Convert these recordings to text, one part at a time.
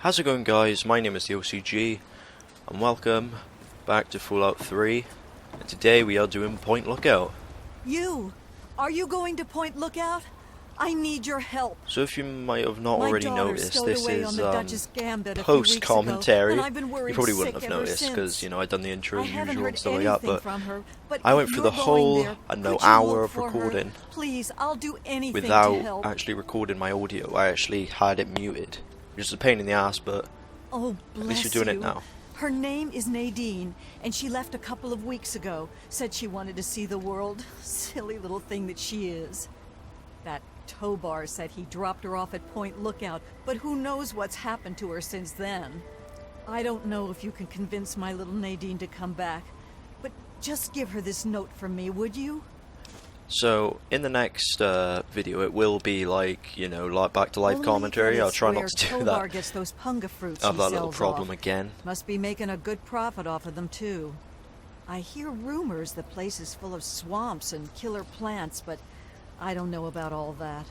How's it going, guys? My name is the OCG and welcome back to Fallout 3, and today we are doing Point Lookout. Are you going to Point Lookout? I need your help. So if you might have not already noticed, this is post-commentary. You probably wouldn't have noticed because, you know, I'd done the intro as usual and stuff like that, but I went through the whole, hour of recording Please, I'll do anything without actually recording my audio. I actually had it muted, which is a pain in the ass, but at least you're doing it now. Her name is Nadine, and she left a couple of weeks ago. Said she wanted to see the world. Silly little thing that she is. That Tobar said he dropped her off at Point Lookout, but who knows what's happened to her since then. I don't know if you can convince my little Nadine to come back, but just give her this note from me, would you? So, in the next video, it will be like, you know, like back to life commentary. I'll try not to do that. Gets those punga fruits I have that little problem off. again. Must be making a good profit off of them, too. I hear rumors the place is full of swamps and killer plants, but I don't know about all that.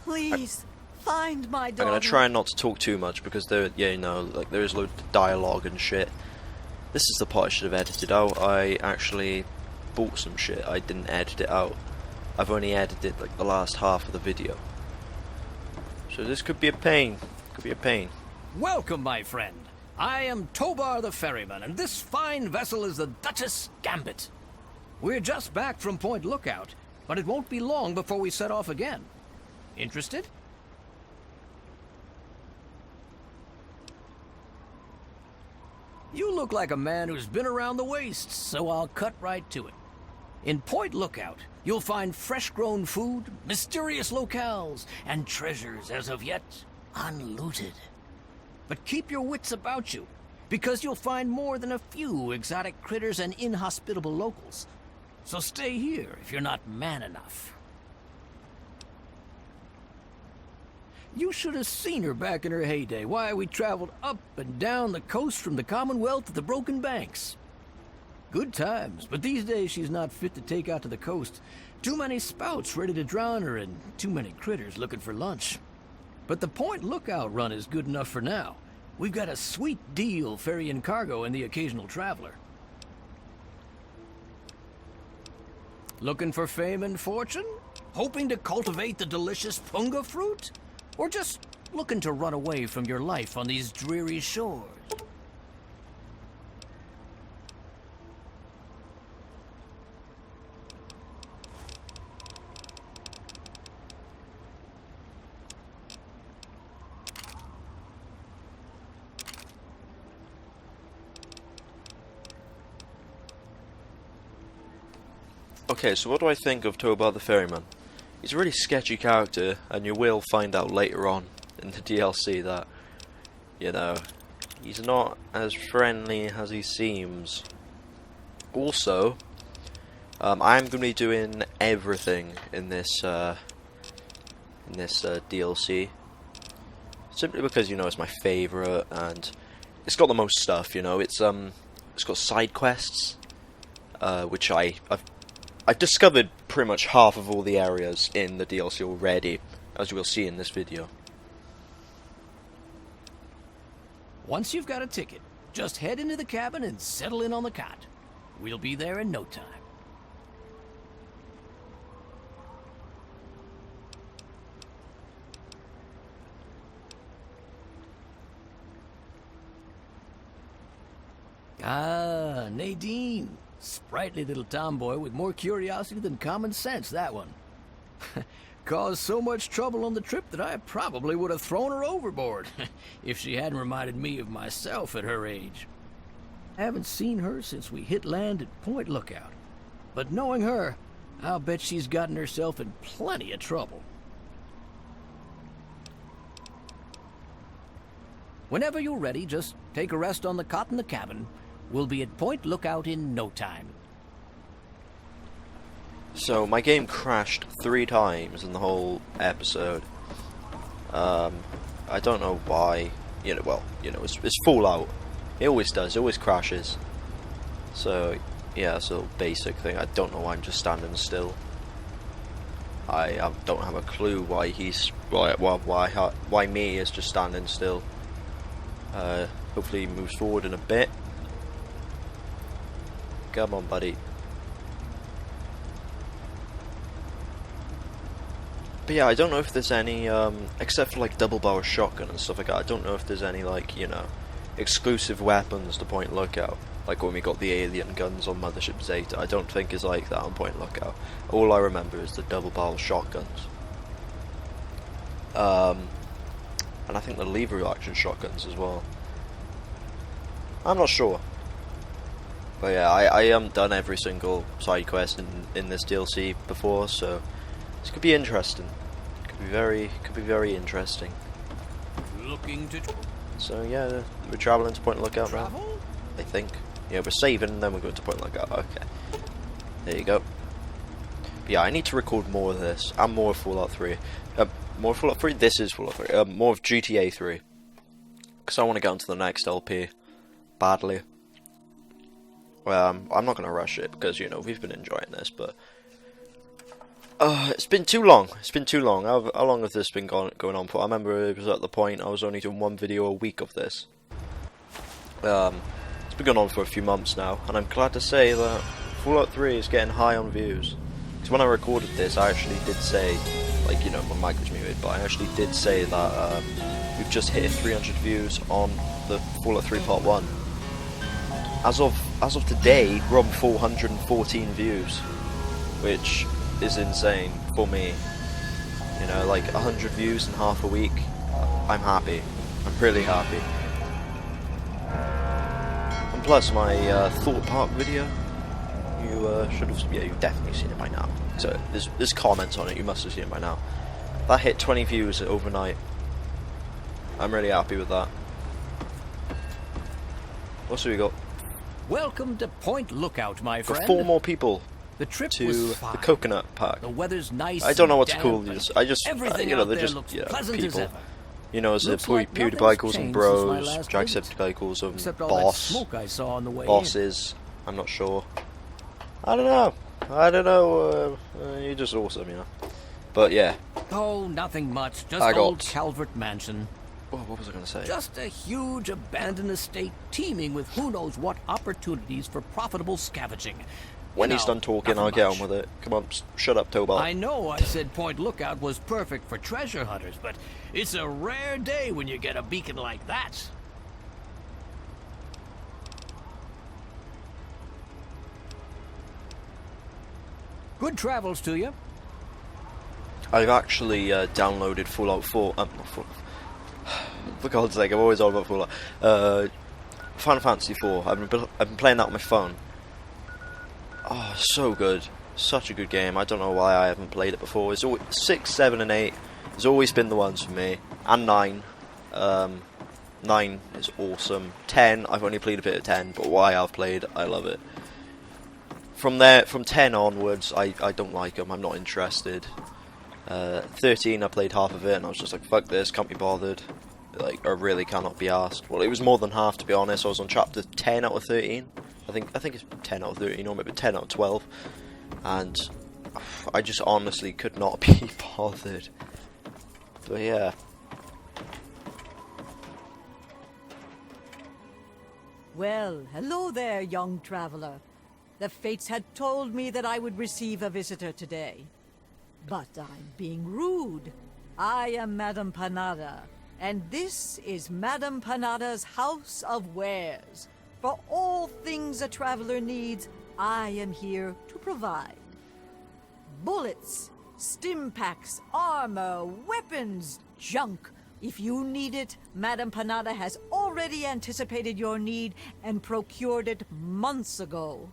Please, find my daughter. I'm gonna try not to talk too much because there, yeah, you know, like there is loads of dialogue and shit. This is the part I should have edited out. I actually bought some shit. I didn't edit it out. I've only edited like the last half of the video. So this could be a pain. Could be a pain. Welcome, my friend. I am Tobar the Ferryman, and this fine vessel is the Duchess Gambit. We're just back from Point Lookout, but it won't be long before we set off again. Interested? You look like a man who's been around the wastes, so I'll cut right to it. In Point Lookout, you'll find fresh-grown food, mysterious locales, and treasures as of yet unlooted. But keep your wits about you, because you'll find more than a few exotic critters and inhospitable locals. So stay here if you're not man enough. You should have seen her back in her heyday. Why, we traveled up and down the coast from the Commonwealth to the Broken Banks. Good times, but these days she's not fit to take out to the coast. Too many spouts ready to drown her and too many critters looking for lunch. But the Point Lookout run is good enough for now. We've got a sweet deal ferrying cargo and the occasional traveler. Looking for fame and fortune? Hoping to cultivate the delicious punga fruit? Or just looking to run away from your life on these dreary shores? Okay, so what do I think of Tobar the Ferryman? He's a really sketchy character, and you will find out later on in the DLC that, you know, he's not as friendly as he seems. Also, I'm going to be doing everything in this DLC, simply because, you know, it's my favourite, and it's got the most stuff, you know. It's got side quests, which I've discovered pretty much half of all the areas in the DLC already, as you will see in this video. Once you've got a ticket, just head into the cabin and settle in on the cot. We'll be there in no time. Ah, Nadine. Sprightly little tomboy with more curiosity than common sense, that one. Caused so much trouble on the trip that I probably would have thrown her overboard if she hadn't reminded me of myself at her age. Haven't seen her since we hit land at Point Lookout. But knowing her, I'll bet she's gotten herself in plenty of trouble. Whenever you're ready, just take a rest on the cot in the cabin. We'll be at Point Lookout in no time. So, my game crashed 3 times in the whole episode. I don't know why. You know, well, you know, it's Fallout. It always does. It always crashes. So, yeah, it's a basic thing. I don't know why I'm just standing still. don't have a clue why why me is just standing still. Hopefully he moves forward in a bit. Come on, buddy. But yeah, I don't know if there's any, except for like double barrel shotgun and stuff like that, I don't know if there's any, like, you know, exclusive weapons to Point Lookout. Like when we got the alien guns on Mothership Zeta, I don't think it's like that on Point Lookout. All I remember is the double barrel shotguns. And I think the lever action shotguns as well. I'm not sure. But yeah, I haven't done every single side quest in this DLC before, so this could be interesting. Could be very interesting. Looking to So yeah, we're traveling to Point Lookout now, travel? I think. Yeah, we're saving and then we're going to Point Lookout. Okay. There you go. But yeah, I need to record more of this and more of Fallout 3. More of Fallout 3? This is Fallout 3. More of GTA 3. Because I want to get onto the next LP. Badly. I'm not going to rush it because, you know, we've been enjoying this, but it's been too long. It's been too long. How long has this been going on for? I remember it was at the point I was only doing one video a week of this. It's been going on for a few months now, and I'm glad to say that Fallout 3 is getting high on views. Because when I recorded this, I actually did say, like, you know, my mic was muted, but I actually did say that we've just hit 300 views on the Fallout 3 Part 1. As of today, we're on 414 views, which is insane for me. You know, like 100 views in half a week. I'm happy. I'm really happy. And plus, my Thought Park video, you should have, yeah, you've definitely seen it by now. So there's comments on it. You must have seen it by now. That hit 20 views overnight. I'm really happy with that. What's we got? Welcome to Point Lookout, my Got friend. 4 more people The trip to was fine. the Coconut Park. The weather's nice. I don't know and what to damp, call and these. everything You know, out they're there just, looks you know, pleasant as people. ever. You know, as Looks the like PewDiePie nothing's calls them changed since my bros, last Jacksepticeye calls them Except all boss, that smoke I saw on the way bosses. I'm not sure. I don't know. I don't know. You're just awesome, you know. But yeah. in. Oh, nothing much. Just I got- old Calvert Mansion. Oh, what was I going to say? Just a huge abandoned estate teeming with who knows what opportunities for profitable scavenging. When You he's know, done talking, nothing I'll get on much. with it. Come on, shut up, Tobal. I know I said Point Lookout was perfect for treasure hunters, but it's a rare day when you get a beacon like that. Good travels to you. I've actually downloaded Fallout 4. Not Fallout. For God's sake, I'm always on about Fallout. Final Fantasy 4. I've been playing that on my phone. Oh, so good. Such a good game. I don't know why I haven't played it before. It's always 6, 7, and 8. Has always been the ones for me. And 9. 9 is awesome. 10, I've only played a bit of 10, but what I have played, I love it. From 10 onwards, I don't like them. I'm not interested. 13, I played half of it, and I was just like, fuck this, can't be bothered. Like, I really cannot be asked. Well, it was more than half, to be honest. I was on chapter 10 out of 13. I think it's 10 out of 13, or maybe 10 out of 12. And I just honestly could not be bothered. But yeah. Well, hello there, young traveler. The fates had told me that I would receive a visitor today. But I'm being rude. I am Madame Panada, and this is Madame Panada's House of Wares. For all things a traveler needs, I am here to provide. Bullets, stim packs, armor, weapons, junk. If you need it, Madame Panada has already anticipated your need and procured it months ago.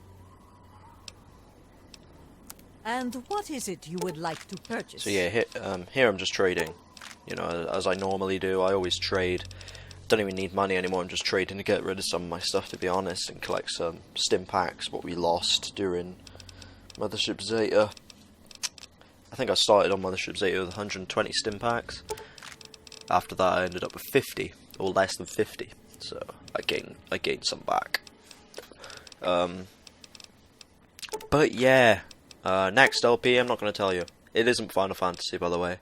And what is it you would like to purchase? So yeah, here I'm just trading. You know, as I normally do. I always trade. Don't even need money anymore. I'm just trading to get rid of some of my stuff, to be honest, and collect some stim packs, what we lost during Mothership Zeta. I think I started on Mothership Zeta with 120 stim packs. After that, I ended up with 50, or less than 50. So I gained some back. But yeah, next LP, I'm not going to tell you. It isn't Final Fantasy, by the way.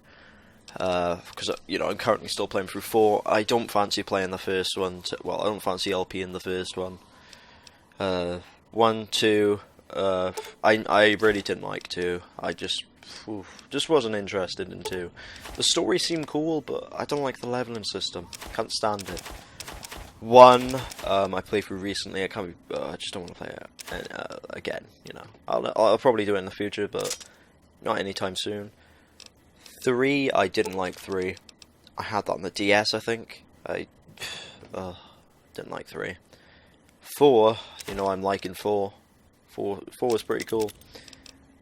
Because, I'm currently still playing through 4. I don't fancy playing the first one. Well, I don't fancy LP in the first one. 1, 2, I really didn't like 2. I just wasn't interested in 2. The story seemed cool, but I don't like the leveling system. Can't stand it. 1, I played through recently. I just don't want to play it again. I'll probably do it in the future, but not anytime soon. 3, I didn't like 3. I had that on the DS, I think. I didn't like 3. 4, I'm liking 4. 4 is pretty cool.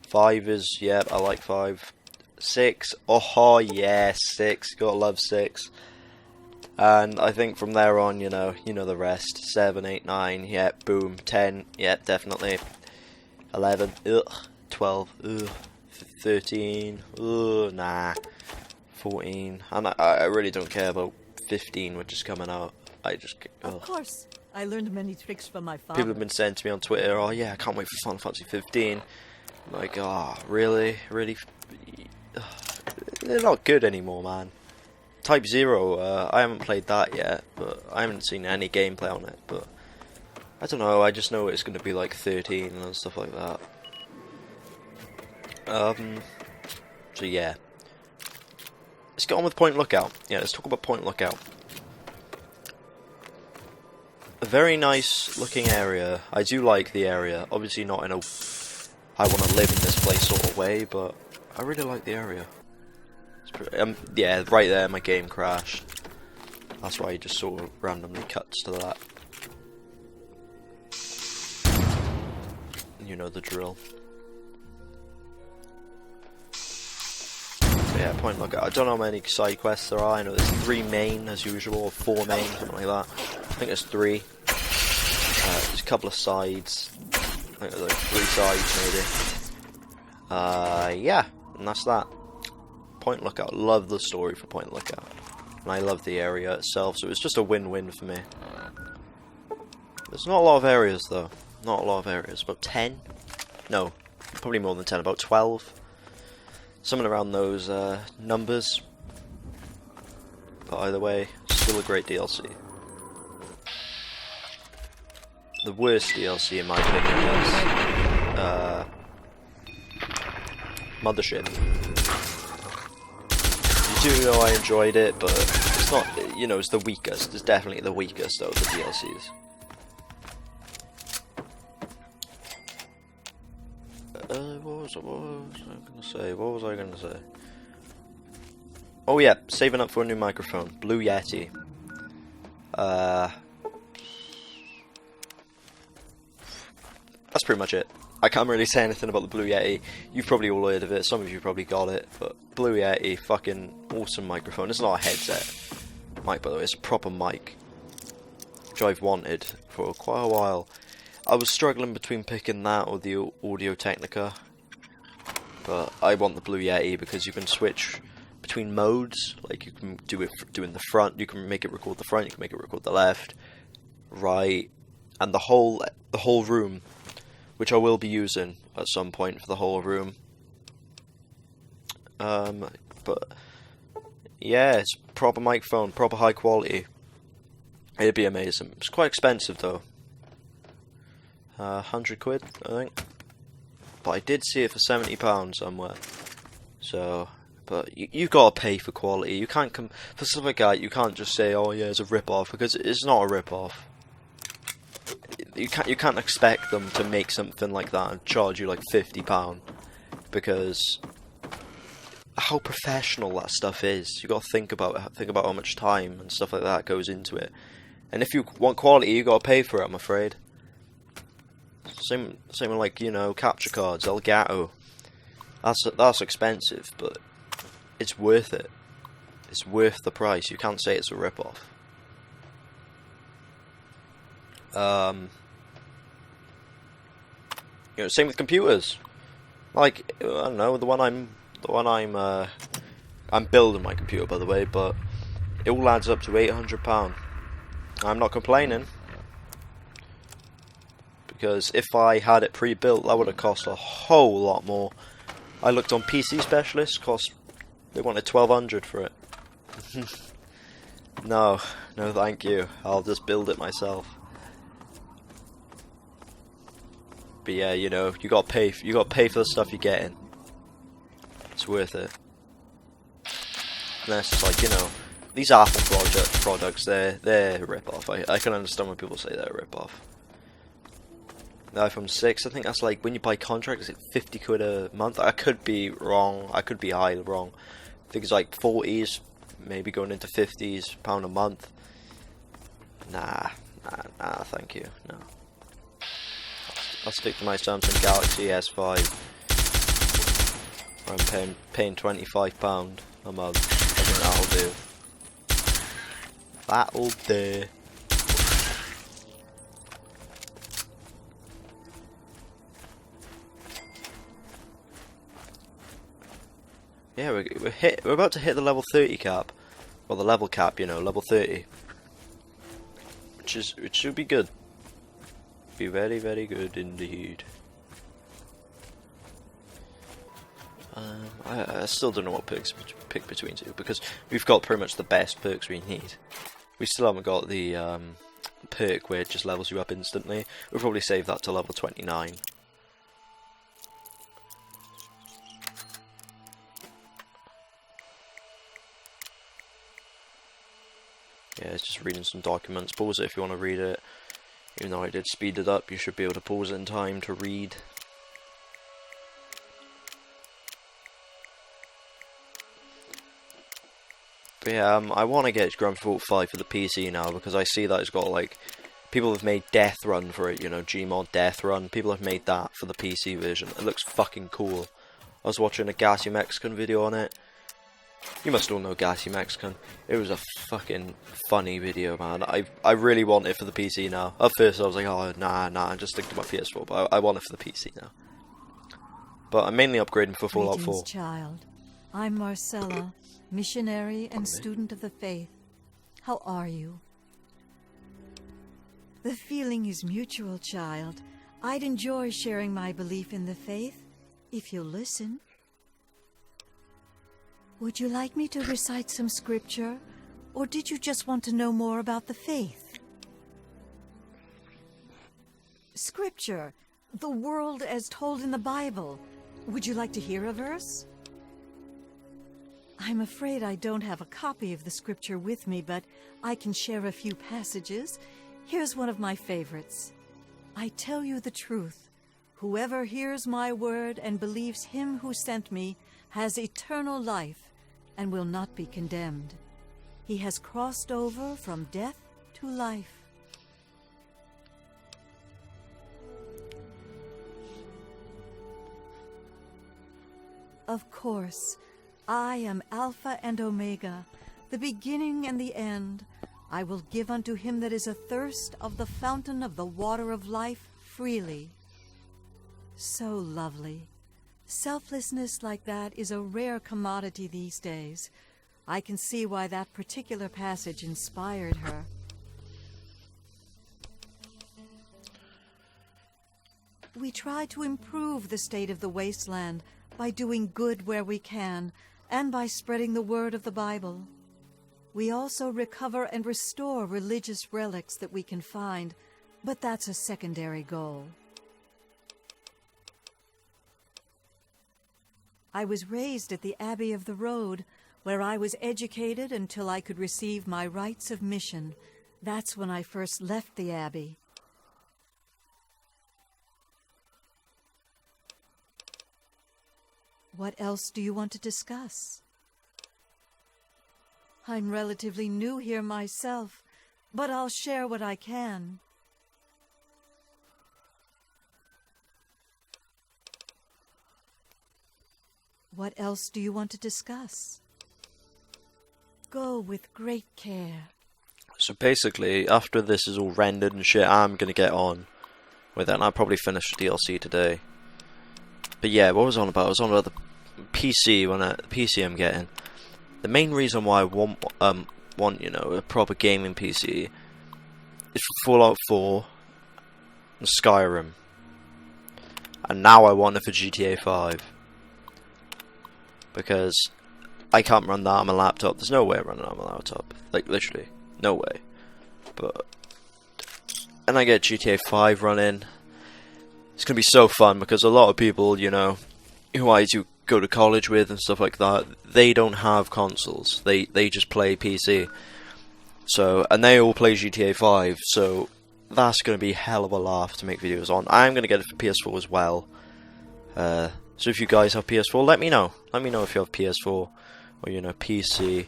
5 is, I like 5. 6, oh yeah, 6. Gotta love 6. And I think from there on, you know the rest. 7, 8, 9, boom. 10, definitely. 11, ugh. 12, ugh. 13, nah. 14, and I really don't care about 15, which is coming out. Of course, I learned many tricks from my father. People have been saying to me on Twitter, oh yeah, I can't wait for Final Fantasy 15. I'm like, really? They're not good anymore, man. Type 0, I haven't played that yet, but I haven't seen any gameplay on it, but I don't know, I just know it's going to be like 13 and stuff like that. So yeah. Let's get on with Point Lookout. Yeah, let's talk about Point Lookout. A very nice looking area. I do like the area. Obviously not in a I want to live in this place sort of way, but I really like the area. It's pretty, yeah, right there my game crashed. That's why it just sort of randomly cuts to that. You know the drill. Yeah, Point Lookout. I don't know how many side quests there are. I know there's 3 main as usual, or 4 main, something like that. I think there's 3. There's a couple of sides. I think there's like 3 sides maybe. Yeah, and that's that. Point Lookout. Love the story for Point Lookout. And I love the area itself, so it's just a win-win for me. There's not a lot of areas though. Not a lot of areas. About 10? No, probably more than 10. About 12. Something around those numbers. But either way, still a great DLC. The worst DLC in my opinion was Mothership. You do know I enjoyed it, but it's not, it's the weakest. It's definitely the weakest of the DLCs. What was I gonna say? Oh yeah, saving up for a new microphone. Blue Yeti. That's pretty much it. I can't really say anything about the Blue Yeti. You've probably all heard of it. Some of you probably got it. But Blue Yeti, fucking awesome microphone. It's not a headset mic, by the way. It's a proper mic, which I've wanted for quite a while. I was struggling between picking that or the Audio Technica, but I want the Blue Yeti because you can switch between modes. Like you can do it in the front, you can make it record the front, you can make it record the left, right, and the whole room, which I will be using at some point for the whole room. But yeah, it's proper microphone, proper high quality. It'd be amazing. It's quite expensive though. 100 quid, I think. But I did see it for £70 somewhere. So, but you gotta pay for quality. You can't for stuff like that. You can't just say, "Oh yeah, it's a rip-off," because it's not a rip-off. You can't expect them to make something like that and charge you like £50, because how professional that stuff is. You gotta think about how much time and stuff like that goes into it. And if you want quality, you gotta pay for it, I'm afraid. Same with like, capture cards, Elgato. That's expensive, but it's worth it. It's worth the price. You can't say it's a rip-off. Same with computers. Like, I don't know, I'm building my computer, by the way, but it all adds up to £800. I'm not complaining, because if I had it pre-built, that would have cost a whole lot more. I looked on PC Specialist, cost they wanted 1,200 for it. No, no, thank you. I'll just build it myself. But yeah, you know, you gotta pay for the stuff you're getting. It's worth it. And that's just like, you know, these Apple products, they're a rip-off. I can understand when people say they're a rip-off. The iPhone 6, I think that's like, when you buy contract, is it 50 quid a month? I could be wrong, I could be high wrong. I think it's like 40s, maybe going into 50s pound a month. Nah, thank you, no. I'll stick to my Samsung Galaxy S5. I'm paying £25 a month. I think that'll do. That'll do. Yeah, we're about to hit the level 30 cap. Well, the level cap, you know, level 30. Which should be good. Be very, very good indeed. I still don't know what perks to pick between two, because we've got pretty much the best perks we need. We still haven't got the perk where it just levels you up instantly. We'll probably save that to level 29. Yeah, it's just reading some documents. Pause it if you want to read it. Even though I did speed it up, you should be able to pause it in time to read. But yeah, I want to get Grand Theft Auto 5 for the PC now, because I see that it's got, like, people have made Death Run for it, you know, Gmod Death Run. People have made that for the PC version. It looks fucking cool. I was watching a Gassy Mexican video on it. You must all know Gassy Mexican. It was a fucking funny video, man. I really want it for the PC now. At first I was like, oh, nah, I'm just sticking to my PS4, but I want it for the PC now. But I'm mainly upgrading for Fallout 4. Greetings, child. I'm Marcella, missionary and student of the faith. How are you? The feeling is mutual, child. I'd enjoy sharing my belief in the faith, if you'll listen. Would you like me to recite some scripture, or did you just want to know more about the faith? Scripture, the world as told in the Bible. Would you like to hear a verse? I'm afraid I don't have a copy of the scripture with me, but I can share a few passages. Here's one of my favorites. I tell you the truth. Whoever hears my word and believes him who sent me has eternal life and will not be condemned. He has crossed over from death to life. Of course, I am Alpha and Omega, the beginning and the end. I will give unto him that is athirst of the fountain of the water of life freely. So lovely. Selflessness like that is a rare commodity these days. I can see why that particular passage inspired her. We try to improve the state of the wasteland by doing good where we can, and by spreading the word of the Bible. We also recover and restore religious relics that we can find, but that's a secondary goal. I was raised at the Abbey of the Road, where I was educated until I could receive my rites of mission. That's when I first left the Abbey. What else do you want to discuss? I'm relatively new here myself, but I'll share what I can. What else do you want to discuss? Go with great care. So basically, after this is all rendered and shit, I'm gonna get on with it, and I'll probably finish the DLC today. But yeah, what was I on about? I was on about the PC, the PC I'm getting. The main reason why I want you know, a proper gaming PC is for Fallout 4 and Skyrim. And now I want it for GTA 5. because I can't run that on my laptop. There's no way I'm running it on my laptop. Like, literally, no way. And I get GTA 5 running. It's gonna be so fun because a lot of people, you know, who I do go to college with and stuff like that, they don't have consoles. They just play PC. So, and they all play GTA 5. So that's gonna be a hell of a laugh to make videos on. I'm gonna get it for PS4 as well. So if you guys have PS4, let me know. Let me know if you have PS4 or, you know, PC.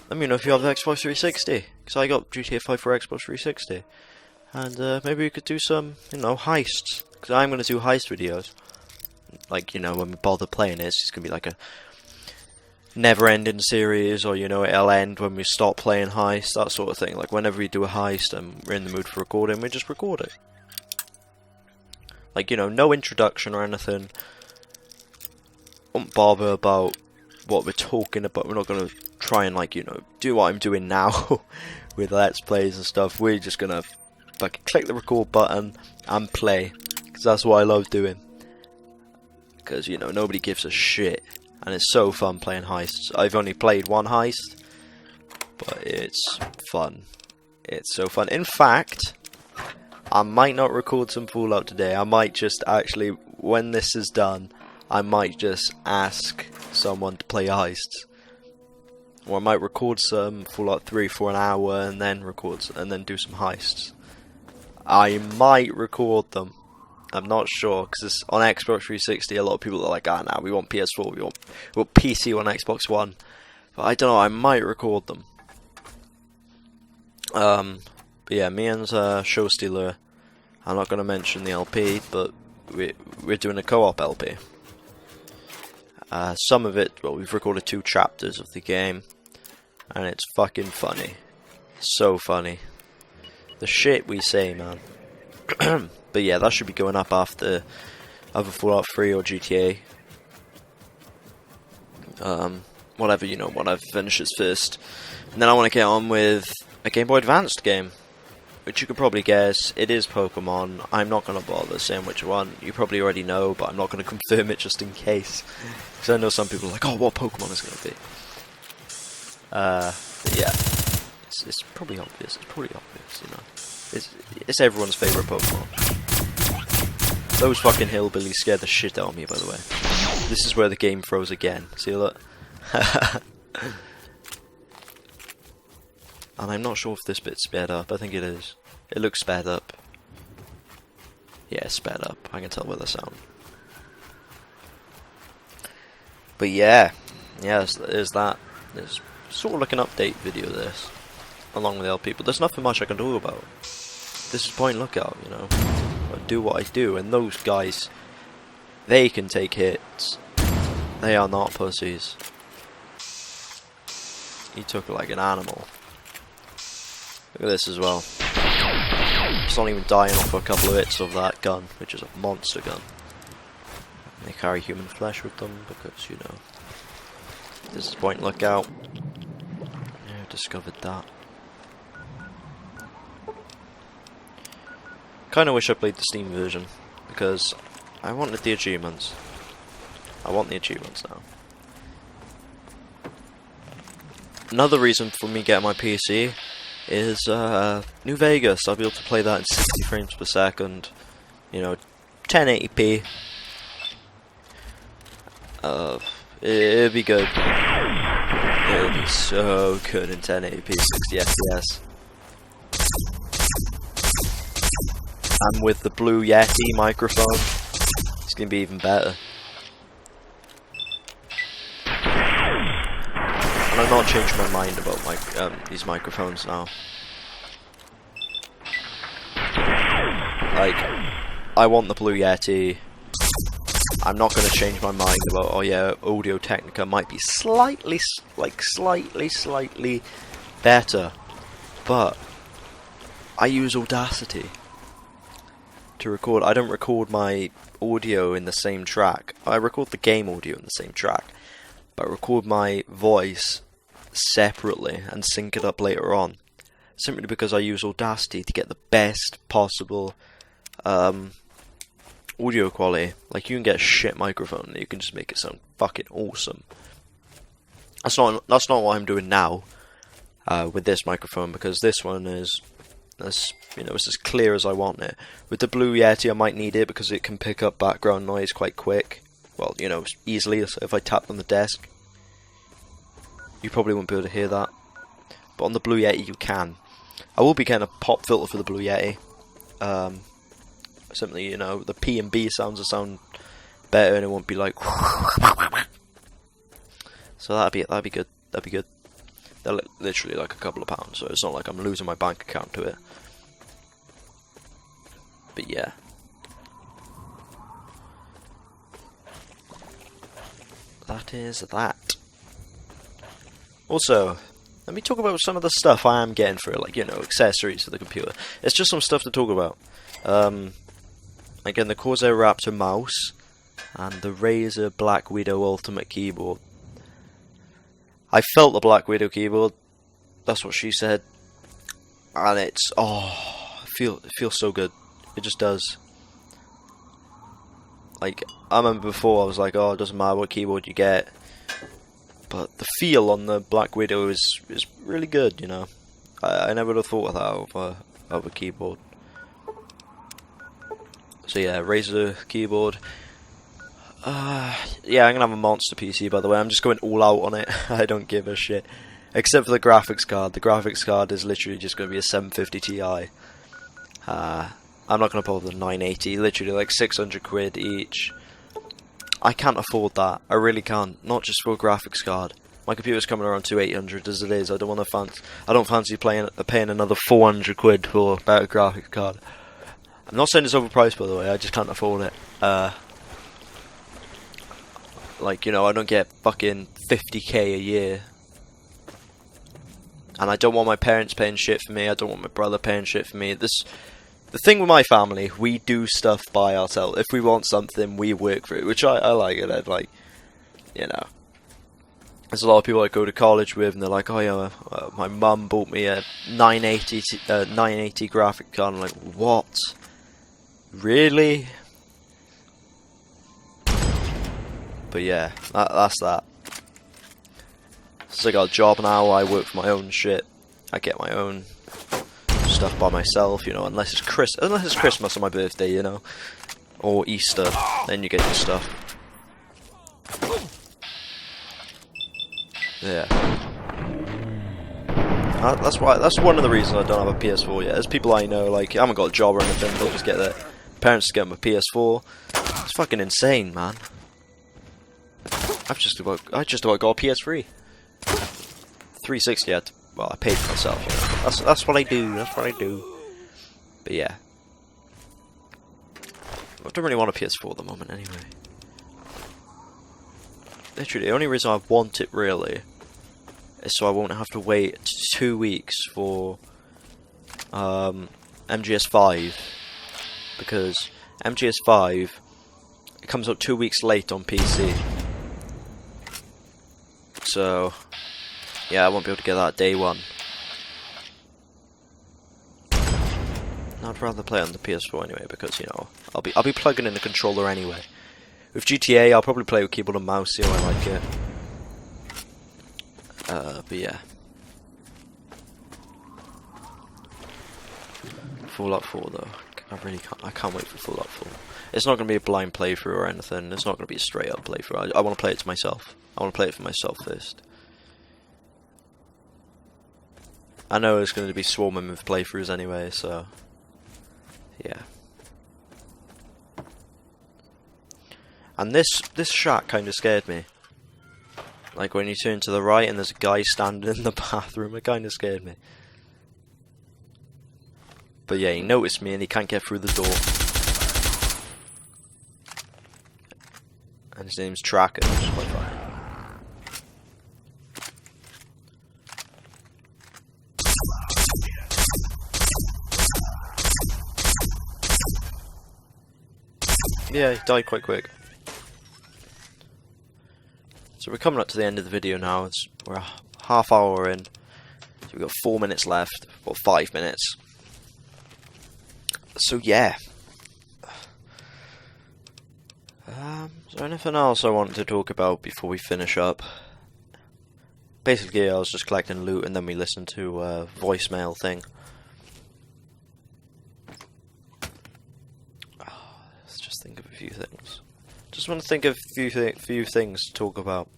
Let me know if you have Xbox 360, because I got GTA 5 for Xbox 360. And maybe we could do some, you know, heists, because I'm going to do heist videos. Like, you know, when we bother playing this, it's going to be like a never-ending series, or, you know, it'll end when we stop playing heist, that sort of thing. Like, whenever we do a heist and we're in the mood for recording, we just record it. Like, you know, no introduction or anything. Won't bother about what we're talking about. We're not going to try and, like, you know, do what I'm doing now with Let's Plays and stuff. We're just going to fucking click the record button and play, because that's what I love doing. Because, you know, nobody gives a shit, and it's so fun playing heists. I've only played one heist, but it's fun. It's so fun. In fact, I might not record some Fallout today. I might just actually, when this is done, I might just ask someone to play heists. Or I might record some Fallout 3 for an hour and then do some heists. I might record them. I'm not sure, because on Xbox 360 a lot of people are like, ah, nah, we want PS4, we want PC on Xbox One. But I don't know, I might record them. But yeah, me and Show Stealer, I'm not going to mention the LP, but we're doing a co-op LP. Some of it, well, we've recorded 2 chapters of the game, and it's fucking funny. So funny. The shit we say, man. But yeah, that should be going up after either Fallout 3 or GTA. Whatever, you know, whatever finishes first. And then I want to get on with a Game Boy Advanced game, which you could probably guess, it is Pokemon. I'm not going to bother saying which one. You probably already know, but I'm not going to confirm it just in case. Because I know some people are like, oh, what Pokemon is going to be? Yeah. It's probably obvious. It's probably obvious, you know. It's everyone's favourite Pokemon. Those fucking hillbillies scared the shit out of me, by the way. This is where the game froze again. See that? And I'm not sure if this bit's sped up. I think it is. It looks sped up. Yeah, sped up. I can tell by the sound. But yeah. Yeah, there's that. There's sort of like an update video of this. Along with the LP. But there's nothing much I can do about it. This is Point Lookout, you know. I do what I do. And those guys, they can take hits. They are not pussies. He took it like an animal. Look at this as well. It's not even dying off a couple of hits of that gun, which is a monster gun. They carry human flesh with them because, you know, this is Point Lookout. Yeah, I've discovered that. Kinda wish I played the Steam version, because I wanted the achievements. I want the achievements now. Another reason for me getting my PC is New Vegas. I'll be able to play that in 60 frames per second, you know, 1080p. It'd be good. It'll be so good in 1080p, 60 FPS. And with the Blue Yeti microphone, it's gonna be even better. And I've not changed my mind about these microphones now. Like, I want the Blue Yeti. I'm not going to change my mind about, oh yeah, Audio Technica might be slightly better. But I use Audacity to record. I don't record my audio in the same track. I record the game audio in the same track. But I record my voice separately and sync it up later on, simply because I use Audacity to get the best possible audio quality. Like, you can get a shit microphone and you can just make it sound fucking awesome. That's not what I'm doing now with this microphone, because this one is, it's as clear as I want it. With the Blue Yeti, I might need it because it can pick up background noise quite quick. Well, easily. So if I tapped on the desk, you probably won't be able to hear that. But on the Blue Yeti, you can. I will be getting a pop filter for the Blue Yeti. Simply, the P and B sounds will sound better, and it won't be like. So that'd be good. That'd be good. They're literally like a couple of pounds, so it's not like I'm losing my bank account to it. But yeah. That is that. Also, let me talk about some of the stuff I am getting for it, like, accessories for the computer. It's just some stuff to talk about. Again, the Corsair Raptor mouse and the Razer Black Widow Ultimate keyboard. I felt the Black Widow keyboard. That's what she said, and it feels so good. It just does. Like, I remember before I was like, oh, it doesn't matter what keyboard you get, but the feel on the Black Widow is really good. I never would have thought of that over keyboard. So yeah, Razer keyboard. Yeah, I'm gonna have a monster PC, by the way. I'm just going all out on it. I don't give a shit. Except for the graphics card. The graphics card is literally just gonna be a 750 Ti. I'm not gonna pull the 980. Literally like 600 quid each. I can't afford that. I really can't. Not just for a graphics card. My computer's coming around to 800 as it is. I don't fancy paying another 400 quid for a better graphics card. I'm not saying it's overpriced, by the way. I just can't afford it. Like, I don't get fucking 50k a year. And I don't want my parents paying shit for me. I don't want my brother paying shit for me. The thing with my family, we do stuff by ourselves. If we want something, we work for it, which I like it. I'd like, there's a lot of people I go to college with, and they're like, oh yeah, my mum bought me a 980 graphic card. I'm like, what? Really? But yeah, that's that. So I got a job now, I work for my own shit. I get my own stuff by myself, unless it's Christmas on my birthday, or Easter, then you get your stuff. Yeah. That's one of the reasons I don't have a PS4 yet. There's people I know, like, I haven't got a job or anything, they'll just get their parents to get them a PS4. It's fucking insane, man. I just about got a PS3. 360. I paid for myself. That's what I do. That's what I do. But yeah, I don't really want a PS4 at the moment, anyway. Literally, the only reason I want it really is so I won't have to wait 2 weeks for MGS5, because MGS5 it comes up 2 weeks late on PC. So, yeah, I won't be able to get that day one. I'd rather play on the PS4 anyway, because I'll be plugging in the controller anyway. With GTA, I'll probably play with keyboard and mouse, see how I like it. But yeah, Fallout 4 though, I can't wait for Fallout 4. It's not going to be a blind playthrough or anything. It's not going to be a straight up playthrough. I want to play it to myself. I want to play it for myself first. I know it's going to be swarming with playthroughs anyway, so yeah. And this shack kind of scared me. Like when you turn to the right and there's a guy standing in the bathroom, it kind of scared me. But yeah, he noticed me and he can't get through the door. And his name's Tracker, which is quite funny. Yeah, he died quite quick. So we're coming up to the end of the video now. We're a half hour in. So we've got 4 minutes left, or 5 minutes. So yeah. Is there anything else I wanted to talk about before we finish up? Basically, I was just collecting loot and then we listened to a voicemail thing. Let's just think of a few things. Just want to think of a few things to talk about.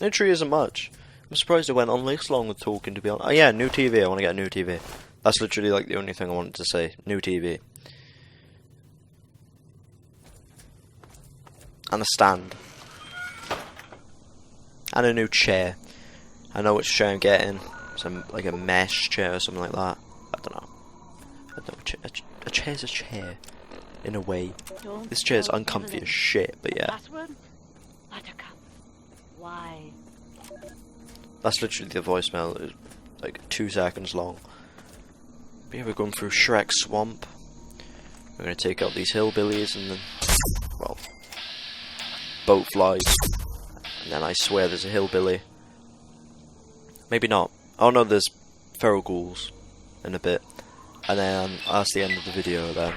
Literally isn't much. I'm surprised it went on this long with talking, to be honest. Oh yeah, new TV. I want to get a new TV. That's literally like the only thing I wanted to say. New TV. And a stand. And a new chair. I know which chair I'm getting. Some like a mesh chair or something like that. I don't know. A chair's a chair. In a way. This chair's uncomfy as shit, but yeah. Password? Buttercup. Why? That's literally the voicemail. It was like 2 seconds long. But yeah, we're going through Shrek Swamp. We're going to take out these hillbillies and then, well, boat flies. And then I swear there's a hillbilly. Maybe not. Oh no, there's feral ghouls in a bit. And then that's the end of the video then.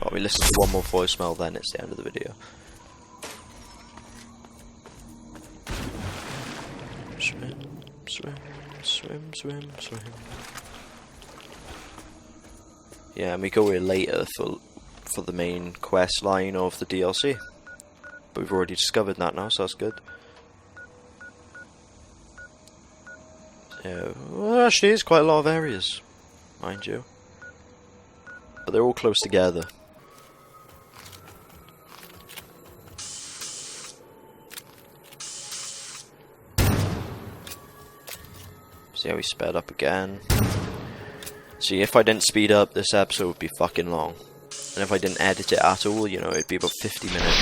Well, we listen to one more voicemail, then it's the end of the video. Swim, swim, swim, swim, swim. Yeah, and we go here later for the main quest line of the DLC. But we've already discovered that now, so that's good. So, well, actually, it's quite a lot of areas, mind you. But they're all close together. See how we sped up again. See, if I didn't speed up, this episode would be fucking long. And if I didn't edit it at all, you know, it'd be about 50 minutes.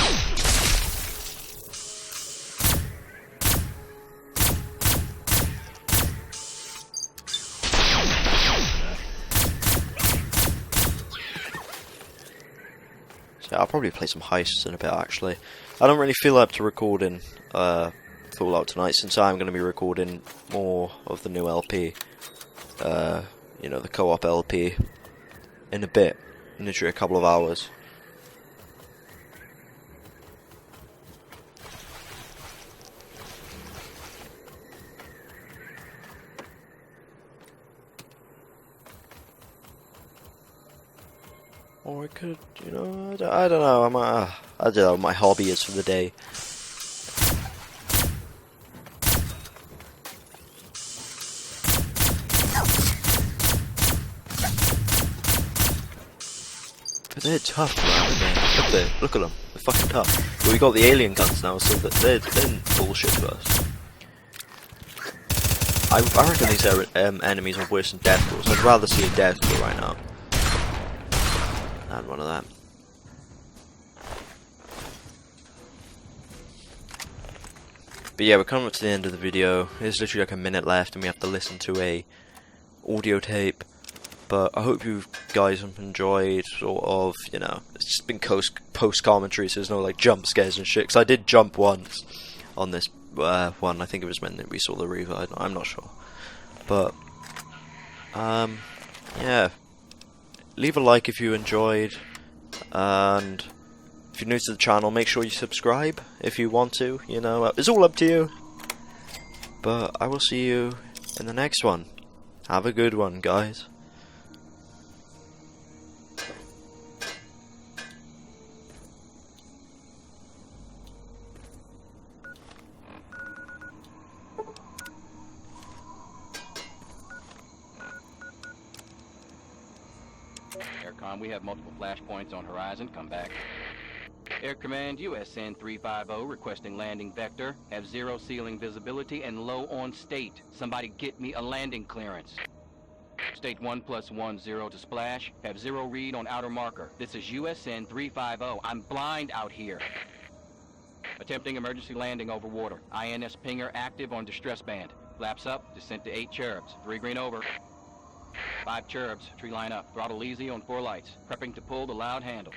So I'll probably play some heists in a bit, actually. I don't really feel up to recording Fallout tonight, since I'm going to be recording more of the new LP. You know, the co-op LP. In a bit. In literally a couple of hours. Or I could, you know, I don't know. I don't know what my hobby is for the day. But they're tough, man. Look at them. They're fucking tough. But we got the alien guns now, so they're bullshit to us. I reckon these enemies are worse than Deathclaws. I'd rather see a Deathclaw right now than one of them. But yeah, we're coming up to the end of the video. There's literally like a minute left, and we have to listen to a audio tape. But I hope you guys have enjoyed, sort of, you know, it's just been post commentary, so there's no like jump scares and shit. Because I did jump once on this one. I think it was when we saw the Reaver. I'm not sure. But yeah, leave a like if you enjoyed, and if you're new to the channel, make sure you subscribe if you want to. You know, it's all up to you. But I will see you in the next one. Have a good one, guys. Aircom, we have multiple flashpoints on horizon. Come back. Air Command, USN 350, requesting landing vector. Have 0 ceiling visibility and low on state. Somebody get me a landing clearance. State 1+1, 0 to splash. Have 0 read on outer marker. This is USN 350. I'm blind out here. Attempting emergency landing over water. INS pinger active on distress band. Flaps up, descent to 8 cherubs. 3 green over. 5 cherubs, tree line up. Throttle easy on 4 lights. Prepping to pull the loud handle.